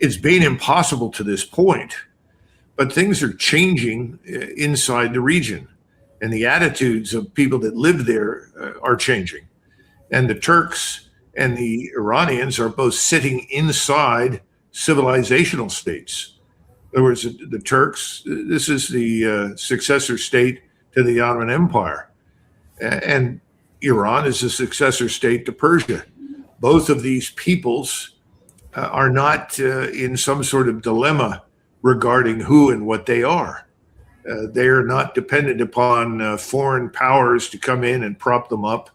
it's been impossible to this point, but things are changing inside the region, and the attitudes of people that live there are changing. And the Turks and the Iranians are both sitting inside civilizational states. In other words, the Turks, this is the successor state to the Ottoman Empire. And Iran is a successor state to Persia. Both of these peoples are not in some sort of dilemma regarding who and what they are. They are not dependent upon foreign powers to come in and prop them up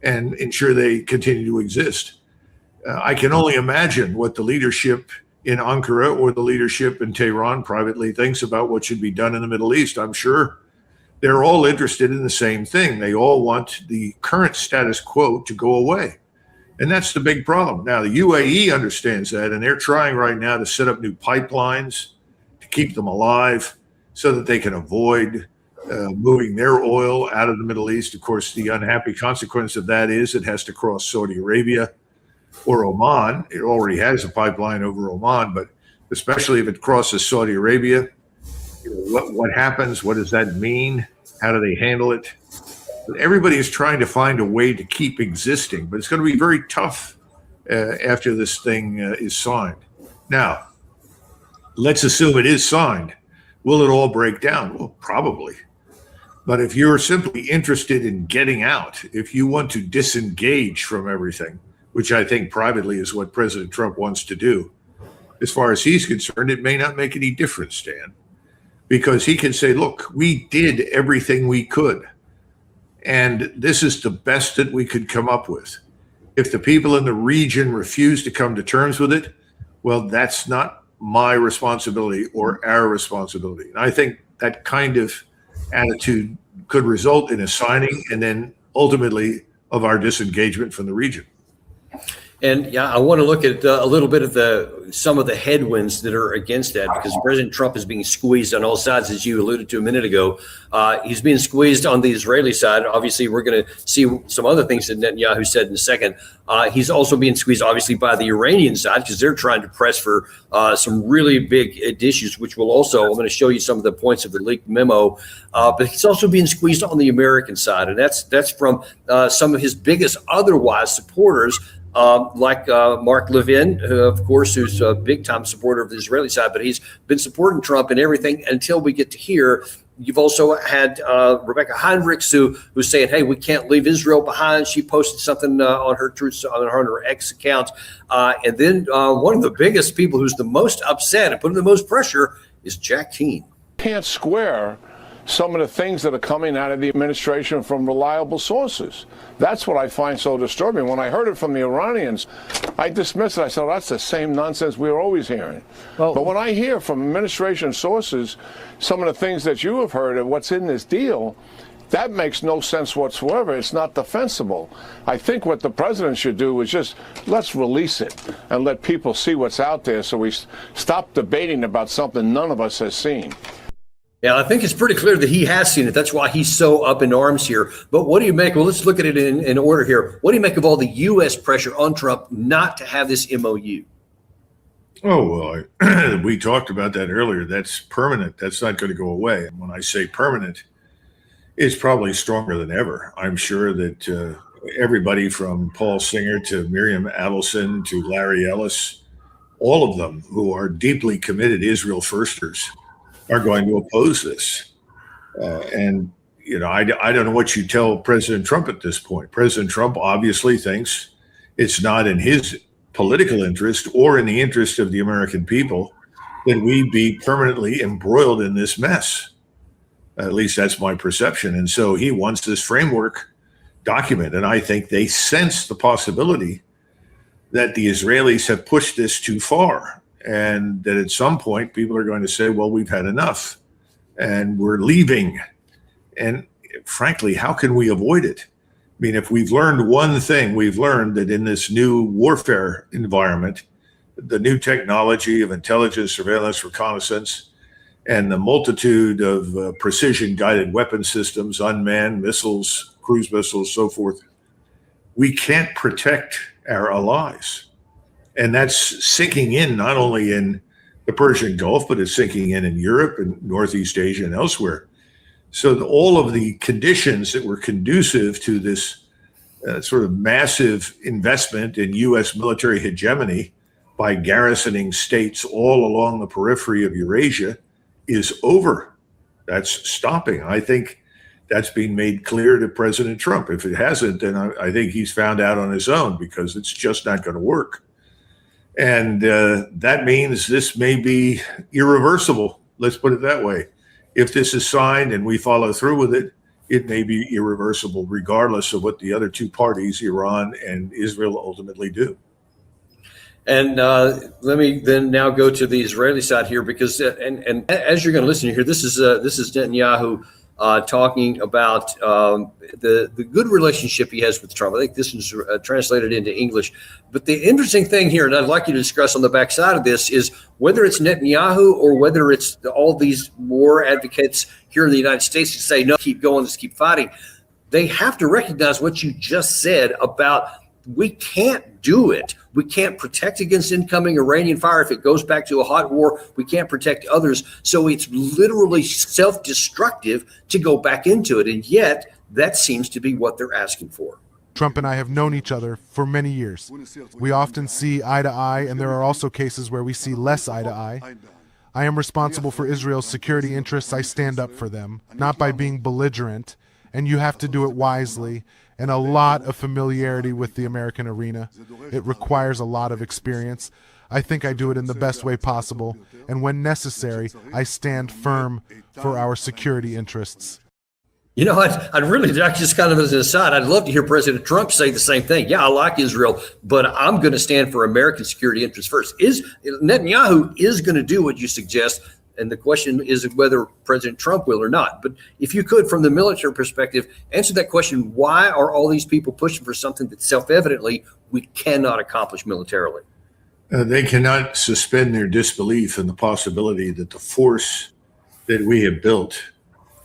and ensure they continue to exist. I can only imagine what the leadership in Ankara or the leadership in Tehran privately thinks about what should be done in the Middle East. I'm sure they're all interested in the same thing. They all want the current status quo to go away. And that's the big problem. Now, the UAE understands that, and they're trying right now to set up new pipelines to keep them alive so that they can avoid moving their oil out of the Middle East. Of course, the unhappy consequence of that is it has to cross Saudi Arabia or Oman. It already has a pipeline over Oman, but especially if it crosses Saudi Arabia, what happens? What does that mean? How do they handle it? Everybody is trying to find a way to keep existing, but it's going to be very tough after this thing is signed. Now, let's assume it is signed. Will it all break down? Well, probably. But if you're simply interested in getting out, if you want to disengage from everything, which I think privately is what President Trump wants to do, as far as he's concerned, it may not make any difference, Dan, because he can say, look, we did everything we could, and this is the best that we could come up with. If the people in the region refuse to come to terms with it, well, that's not my responsibility or our responsibility. And I think that kind of attitude could result in a signing and then ultimately of our disengagement from the region. And yeah, I want to look at a little bit of some of the headwinds that are against that, because President Trump is being squeezed on all sides, as you alluded to a minute ago. He's being squeezed on the Israeli side. Obviously, we're going to see some other things that Netanyahu said in a second. He's also being squeezed, obviously, by the Iranian side, because they're trying to press for some really big issues, which will also, I'm going to show you some of the points of the leaked memo. But he's also being squeezed on the American side, and that's from some of his biggest otherwise supporters, like Mark Levin, of course, who's a big-time supporter of the Israeli side, but he's been supporting Trump and everything until we get to here. You've also had Rebecca Heinrichs, who's saying, "Hey, we can't leave Israel behind." She posted something on her X account, and then one of the biggest people who's the most upset and putting the most pressure is Jack Keane. Can't square some of the things that are coming out of the administration from reliable sources. That's what I find so disturbing. When I heard it from the Iranians, I dismissed it. I said, that's the same nonsense we were always hearing. Well, but when I hear from administration sources some of the things that you have heard of what's in this deal, that makes no sense whatsoever. It's not defensible. I think what the president should do is just let's release it and let people see what's out there so we stop debating about something none of us has seen. Yeah, I think it's pretty clear that he has seen it. That's why he's so up in arms here. But what do you make? Well, let's look at it in order here. What do you make of all the U.S. pressure on Trump not to have this MOU? Oh, well, we talked about that earlier. That's permanent. That's not going to go away. And when I say permanent, it's probably stronger than ever. I'm sure that everybody from Paul Singer to Miriam Adelson to Larry Ellis, all of them who are deeply committed Israel firsters, are going to oppose this. And, you know, I don't know what you tell President Trump at this point. President Trump obviously thinks it's not in his political interest or in the interest of the American people that we be permanently embroiled in this mess. At least that's my perception. And so he wants this framework document. And I think they sense the possibility that the Israelis have pushed this too far, and that at some point people are going to say, well, we've had enough and we're leaving. And frankly, how can we avoid it? I mean, if we've learned one thing, we've learned that in this new warfare environment, the new technology of intelligence, surveillance, reconnaissance, and the multitude of precision-guided weapon systems, unmanned missiles, cruise missiles, so forth, we can't protect our allies. And that's sinking in not only in the Persian Gulf, but it's sinking in Europe and Northeast Asia and elsewhere. So all of the conditions that were conducive to this sort of massive investment in U.S. military hegemony by garrisoning states all along the periphery of Eurasia is over. That's stopping. I think that's being made clear to President Trump. If it hasn't, then I think he's found out on his own, because it's just not going to work. And that means this may be irreversible. Let's put it that way. If this is signed and we follow through with it, it may be irreversible, regardless of what the other two parties, Iran and Israel, ultimately do. And let me then now go to the Israeli side here, because and as you're going to listen here, this is Netanyahu talking about the good relationship he has with Trump. I think this is translated into English. But the interesting thing here, and I'd like you to discuss on the backside of this, is whether it's Netanyahu or whether it's all these war advocates here in the United States who say, no, keep going, let's keep fighting. They have to recognize what you just said about, we can't do it. We can't protect against incoming Iranian fire. If it goes back to a hot war, we can't protect others. So it's literally self-destructive to go back into it. And yet that seems to be what they're asking for. Trump and I have known each other for many years. We often see eye to eye, and there are also cases where we see less eye to eye. I am responsible for Israel's security interests. I stand up for them, not by being belligerent, and you have to do it wisely, and a lot of familiarity with the American arena. It requires a lot of experience. I think I do it in the best way possible, and when necessary, I stand firm for our security interests. You know, I'd really, just kind of as an aside, I'd love to hear President Trump say the same thing. Yeah, I like Israel, but I'm going to stand for American security interests first. Netanyahu is going to do what you suggest, and the question is whether President Trump will or not. But if you could, from the military perspective, answer that question: why are all these people pushing for something that self-evidently we cannot accomplish militarily? They cannot suspend their disbelief in the possibility that the force that we have built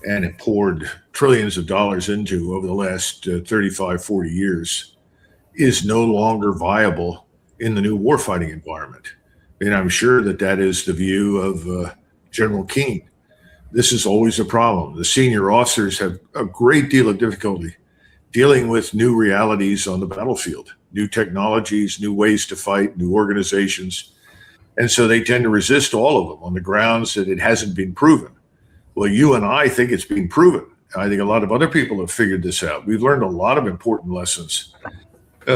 and have poured trillions of dollars into over the last 35, 40 years is no longer viable in the new warfighting environment. And I'm sure that that is the view of General Keane. This is always a problem. The senior officers have a great deal of difficulty dealing with new realities on the battlefield, new technologies, new ways to fight, new organizations. And so they tend to resist all of them on the grounds that it hasn't been proven. Well, you and I think it's been proven. I think a lot of other people have figured this out. We've learned a lot of important lessons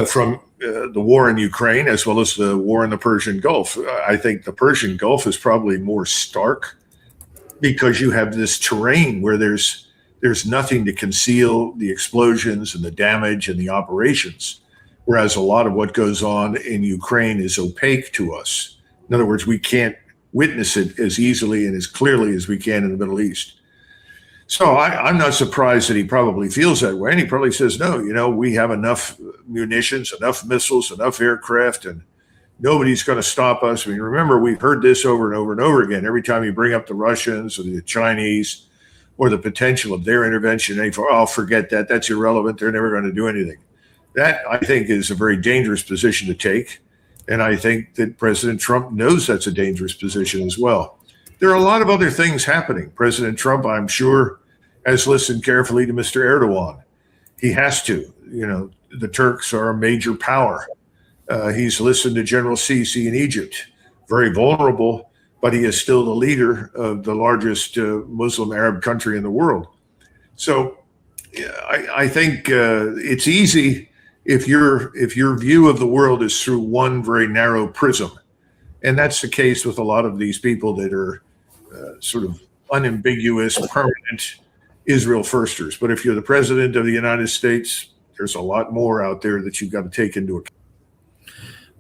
from the war in Ukraine, as well as the war in the Persian Gulf. I think the Persian Gulf is probably more stark because you have this terrain where there's nothing to conceal the explosions and the damage and the operations, whereas a lot of what goes on in Ukraine is opaque to us. In other words, we can't witness it as easily and as clearly as we can in the Middle East. So I'm not surprised that he probably feels that way. And he probably says, no, we have enough munitions, enough missiles, enough aircraft, and nobody's going to stop us. I mean, remember, we've heard this over and over and over again. Every time you bring up the Russians or the Chinese or the potential of their intervention, I'll forget that. That's irrelevant. They're never going to do anything. That, I think, is a very dangerous position to take. And I think that President Trump knows that's a dangerous position as well. There are a lot of other things happening. President Trump, I'm sure, has listened carefully to Mr. Erdogan. He has to. The Turks are a major power. He's listened to General Sisi in Egypt. Very vulnerable, but he is still the leader of the largest Muslim Arab country in the world. So I think it's easy if your view of the world is through one very narrow prism. And that's the case with a lot of these people that are sort of unambiguous, permanent Israel firsters. But if you're the president of the United States, there's a lot more out there that you've got to take into account.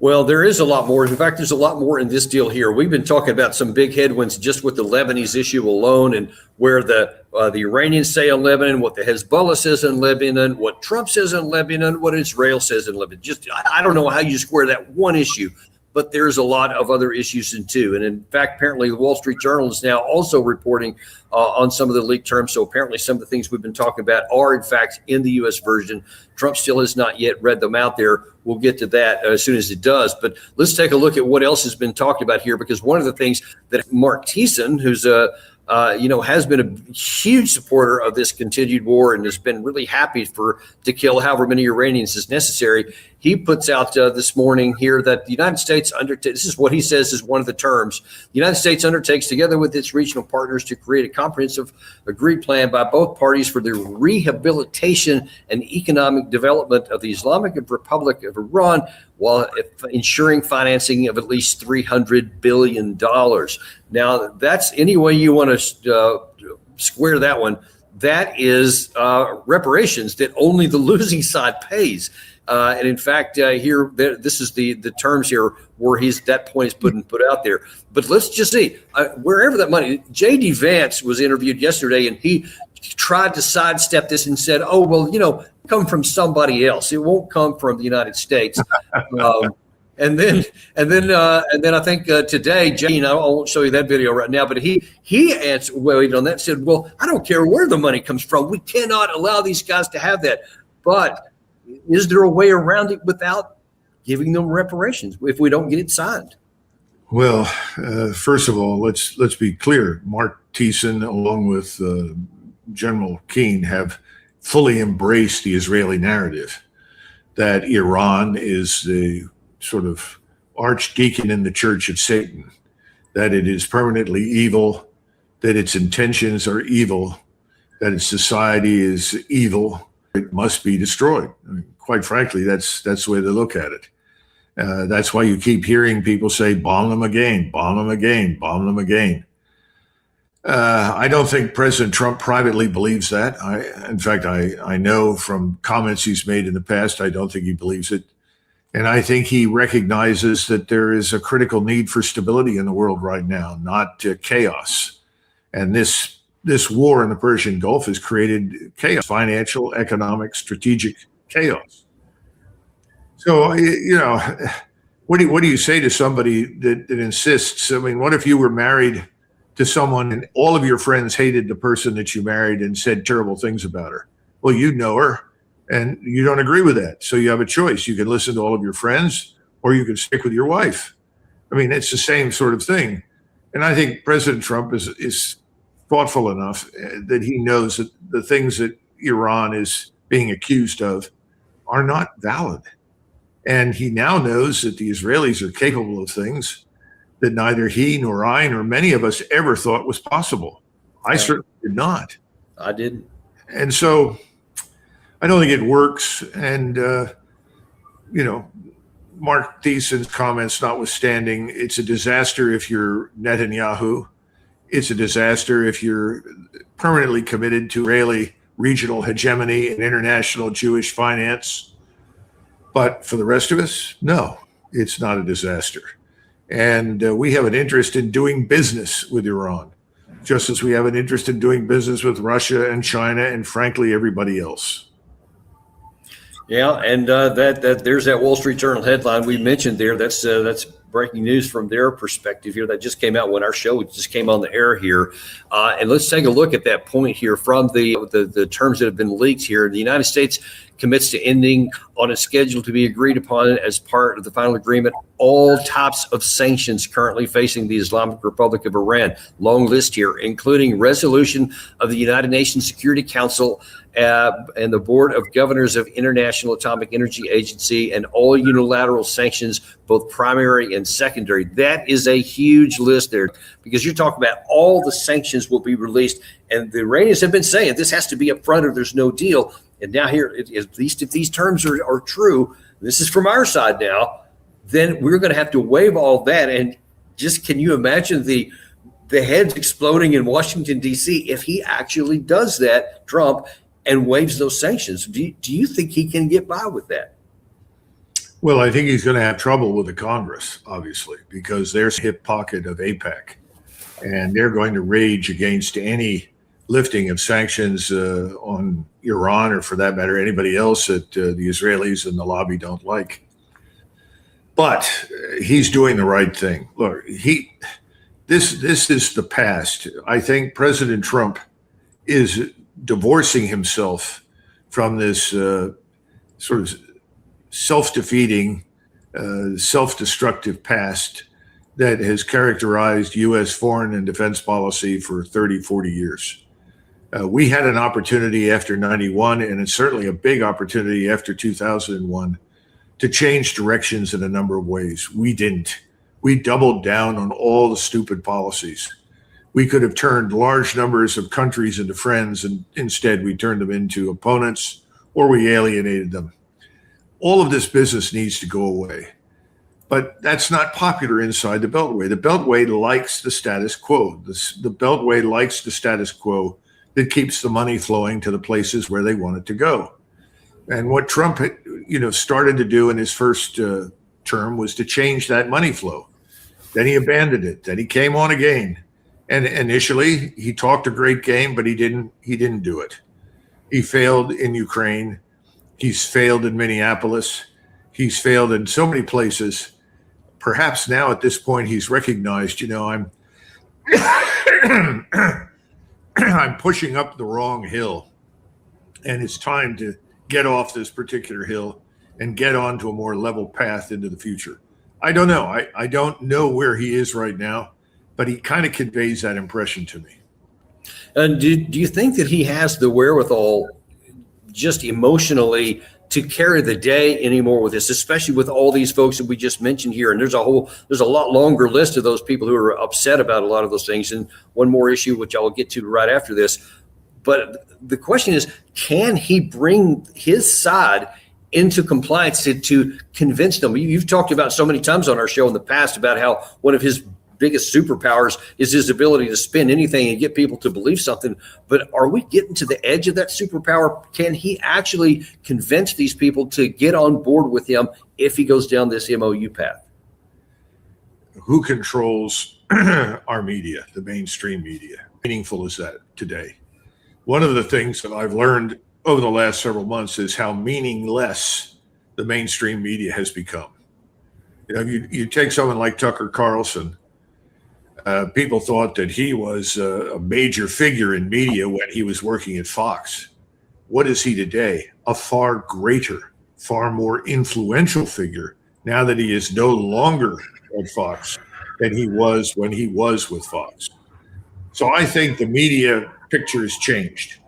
Well, there is a lot more. In fact, there's a lot more in this deal here. We've been talking about some big headwinds just with the Lebanese issue alone, and where the Iranians say in Lebanon, what the Hezbollah says in Lebanon, what Trump says in Lebanon, what Israel says in Lebanon. Just, I don't know how you square that one issue. but there's a lot of other issues too. And in fact, apparently the Wall Street Journal is now also reporting on some of the leaked terms. So apparently some of the things we've been talking about are in fact in the U.S. version. Trump still has not yet read them out there. We'll get to that as soon as it does. But let's take a look at what else has been talked about here, because one of the things that Mark Thiessen, who's has been a huge supporter of this continued war and has been really happy to kill however many Iranians is necessary. He puts out this morning here that the United States this is what he says is one of the terms. The United States undertakes, together with its regional partners, to create a comprehensive agreed plan by both parties for the rehabilitation and economic development of the Islamic Republic of Iran, while ensuring financing of at least $300 billion. Now, that's any way you want to square that one. That is reparations that only the losing side pays. And in fact, this is the terms here where that point is put out there. But let's just see, wherever that money, J.D. Vance was interviewed yesterday, and he tried to sidestep this and said, oh, well, come from somebody else. It won't come from the United States. And then I think today, Jane, I won't show you that video right now, but he answered, on that, said, well, I don't care where the money comes from. We cannot allow these guys to have that. But is there a way around it without giving them reparations if we don't get it signed? Well, first of all, let's be clear. Mark Thiessen, along with General Keane, have fully embraced the Israeli narrative that Iran is the sort of archdeacon in the Church of Satan, that it is permanently evil, that its intentions are evil, that its society is evil. It must be destroyed. I mean, quite frankly, that's the way they look at it. That's why you keep hearing people say, bomb them again, bomb them again, bomb them again. I don't think President Trump privately believes that. In fact, I know from comments he's made in the past, I don't think he believes it. And I think he recognizes that there is a critical need for stability in the world right now, not chaos. And this war in the Persian Gulf has created chaos, financial, economic, strategic chaos. So, what do you say to somebody that insists? I mean, what if you were married to someone and all of your friends hated the person that you married and said terrible things about her? Well, you know her and you don't agree with that. So you have a choice. You can listen to all of your friends or you can stick with your wife. I mean, it's the same sort of thing. And I think President Trump is thoughtful enough that he knows that the things that Iran is being accused of are not valid. And he now knows that the Israelis are capable of things that neither he nor I nor many of us ever thought was possible. I certainly did not. I didn't. And so I don't think it works. And, Mark Thiessen's comments notwithstanding, it's a disaster if you're Netanyahu. It's a disaster if you're permanently committed to Israeli regional hegemony and international Jewish finance. But for the rest of us, no, it's not a disaster. And we have an interest in doing business with Iran, just as we have an interest in doing business with Russia and China and, frankly, everybody else. Yeah, and there's that Wall Street Journal headline we mentioned there. That's breaking news from their perspective here. That just came out when our show just came on the air here. And let's take a look at that point here from the terms that have been leaked here. The United States commits to ending on a schedule to be agreed upon as part of the final agreement all types of sanctions currently facing the Islamic Republic of Iran. Long list here, including resolution of the United Nations Security Council and the Board of Governors of International Atomic Energy Agency, and all unilateral sanctions, both primary and secondary. That is a huge list there, because you're talking about all the sanctions will be released. And the Iranians have been saying this has to be up front or there's no deal. And now here, at least if these terms are true, this is from our side now, then we're going to have to waive all that. And just, can you imagine the heads exploding in Washington, D.C. if he actually does that, Trump, and waives those sanctions? Do you think he can get by with that? Well, I think he's going to have trouble with the Congress, obviously, because there's a hip pocket of AIPAC, and they're going to rage against any lifting of sanctions on Iran, or for that matter, anybody else that the Israelis and the lobby don't like. But he's doing the right thing. Look, this is the past. I think President Trump is divorcing himself from this sort of self-defeating, self-destructive past that has characterized U.S. foreign and defense policy for 30, 40 years. We had an opportunity after 91, and it's certainly a big opportunity after 2001, to change directions in a number of ways. We didn't. We doubled down on all the stupid policies. We could have turned large numbers of countries into friends, and instead we turned them into opponents, or we alienated them. All of this business needs to go away. But that's not popular inside the Beltway. The Beltway likes the status quo. The Beltway likes the status quo that keeps the money flowing to the places where they want it to go. And what Trump, started to do in his first term was to change that money flow. Then he abandoned it. Then he came on again. And initially, he talked a great game, but he didn't do it. He failed in Ukraine. He's failed in Minneapolis. He's failed in so many places. Perhaps now at this point, he's recognized, I'm I'm pushing up the wrong hill, and it's time to get off this particular hill and get onto a more level path into the future. I don't know. I don't know where he is right now, but he kind of conveys that impression to me. And do you think that he has the wherewithal just emotionally to carry the day anymore with this, especially with all these folks that we just mentioned here? And there's a lot longer list of those people who are upset about a lot of those things. And one more issue, which I will get to right after this. But the question is, can he bring his side into compliance to convince them? You've talked about so many times on our show in the past about how one of his biggest superpowers is his ability to spin anything and get people to believe something. But are we getting to the edge of that superpower? Can he actually convince these people to get on board with him if he goes down this MOU path? Who controls our media, the mainstream media? How meaningful is that today? One of the things that I've learned over the last several months is how meaningless the mainstream media has become. You take someone like Tucker Carlson. People thought that he was a major figure in media when he was working at Fox. What is he today? A far greater, far more influential figure now that he is no longer at Fox than he was when he was with Fox. So I think the media picture has changed.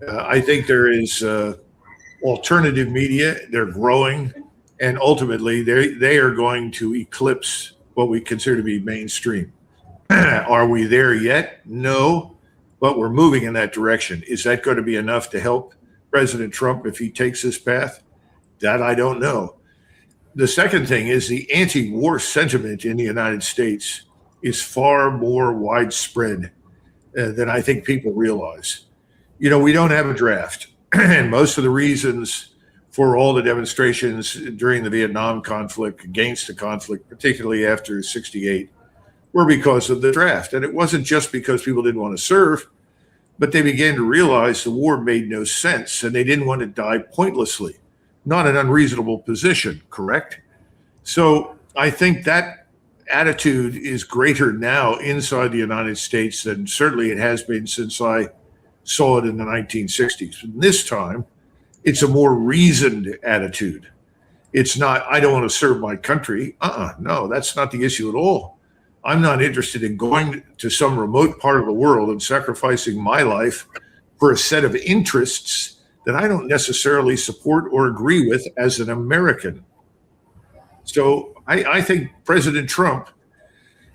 I think there is alternative media. They're growing, and ultimately they are going to eclipse what we consider to be mainstream. Are we there yet? No, but we're moving in that direction. Is that going to be enough to help President Trump if he takes this path? That I don't know. The second thing is the anti-war sentiment in the United States is far more widespread than I think people realize. We don't have a draft, and most of the reasons for all the demonstrations during the Vietnam conflict, against the conflict, particularly after '68, were because of the draft. And it wasn't just because people didn't want to serve, but they began to realize the war made no sense and they didn't want to die pointlessly. Not an unreasonable position, correct? So I think that attitude is greater now inside the United States than certainly it has been since I saw it in the 1960s. And this time, it's a more reasoned attitude. It's not, I don't want to serve my country. No, that's not the issue at all. I'm not interested in going to some remote part of the world and sacrificing my life for a set of interests that I don't necessarily support or agree with as an American. So I think President Trump,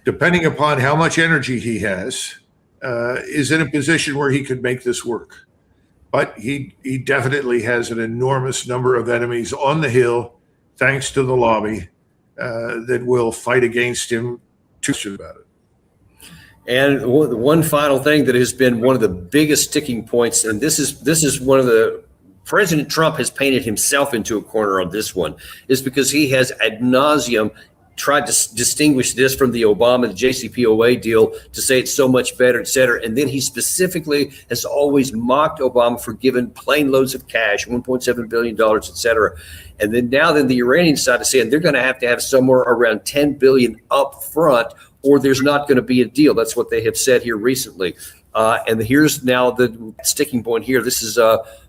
depending upon how much energy he has, is in a position where he could make this work. But he definitely has an enormous number of enemies on the Hill, thanks to the lobby, that will fight against him. About it. And one final thing that has been one of the biggest sticking points, and this is one of the President Trump has painted himself into a corner on this one, is because he has ad nauseum tried to distinguish this from the Obama, the JCPOA deal to say it's so much better, et cetera. And then he specifically has always mocked Obama for giving plane loads of cash, $1.7 billion, et cetera. And then now the Iranian side is saying they're going to have somewhere around $10 billion up front, or there's not going to be a deal. That's what they have said here recently. And here's now the sticking point here. This is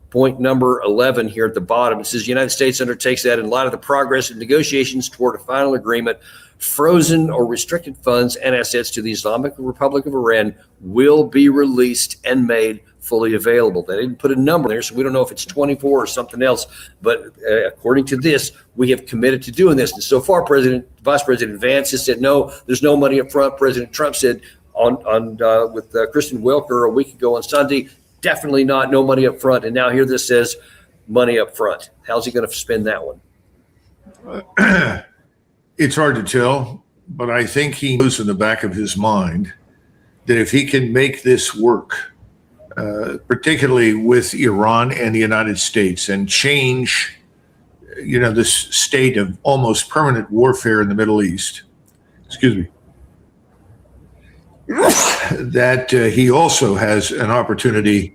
point number 11 here at the bottom. It says the United States undertakes that in light of the progress of negotiations toward a final agreement, frozen or restricted funds and assets to the Islamic Republic of Iran will be released and made fully available. They didn't put a number there, so we don't know if it's 24 or something else. But according to this, we have committed to doing this. And so far, Vice President Vance has said, no, there's no money up front. President Trump said with Kristen Welker a week ago on Sunday, definitely not, no money up front. And now here this says money up front. How's he going to spend that one? It's hard to tell, but I think he knows in the back of his mind that if he can make this work, particularly with Iran and the United States, and change, this state of almost permanent warfare in the Middle East, that he also has an opportunity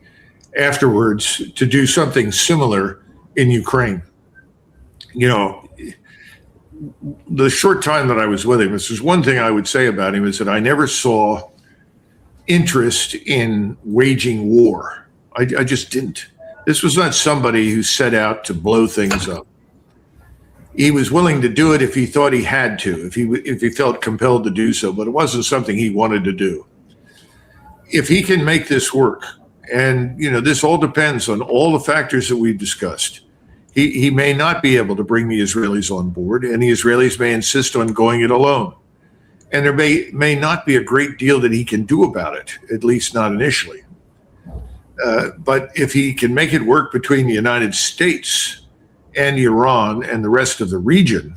afterwards to do something similar in Ukraine. The short time that I was with him, there's one thing I would say about him is that I never saw interest in waging war. I just didn't. This was not somebody who set out to blow things up. He was willing to do it if he thought he had to, if he felt compelled to do so, but it wasn't something he wanted to do. If he can make this work, and this all depends on all the factors that we've discussed. He may not be able to bring the Israelis on board, and the Israelis may insist on going it alone. And there may not be a great deal that he can do about it, at least not initially. But if he can make it work between the United States and Iran and the rest of the region,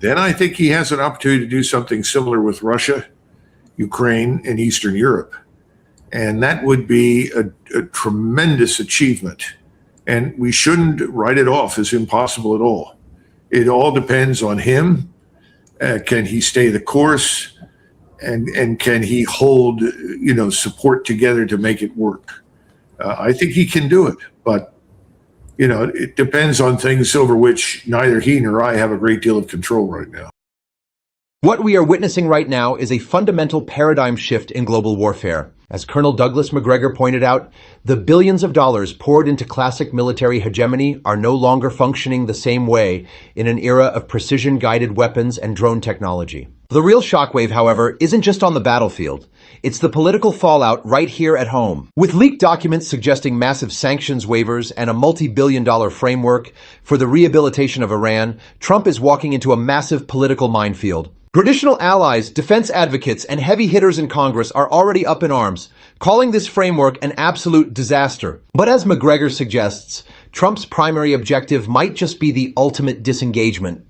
then I think he has an opportunity to do something similar with Russia, Ukraine, and Eastern Europe. And that would be a tremendous achievement. And we shouldn't write it off as impossible at all. It all depends on him. Can he stay the course? And can he hold, support together to make it work? I think he can do it, but it depends on things over which neither he nor I have a great deal of control right now. What we are witnessing right now is a fundamental paradigm shift in global warfare. As Colonel Douglas Macgregor pointed out, the billions of dollars poured into classic military hegemony are no longer functioning the same way in an era of precision-guided weapons and drone technology. The real shockwave, however, isn't just on the battlefield. It's the political fallout right here at home. With leaked documents suggesting massive sanctions waivers and a multi-billion-dollar framework for the rehabilitation of Iran, Trump is walking into a massive political minefield. Traditional allies, defense advocates, and heavy hitters in Congress are already up in arms, calling this framework an absolute disaster. But as Macgregor suggests, Trump's primary objective might just be the ultimate disengagement.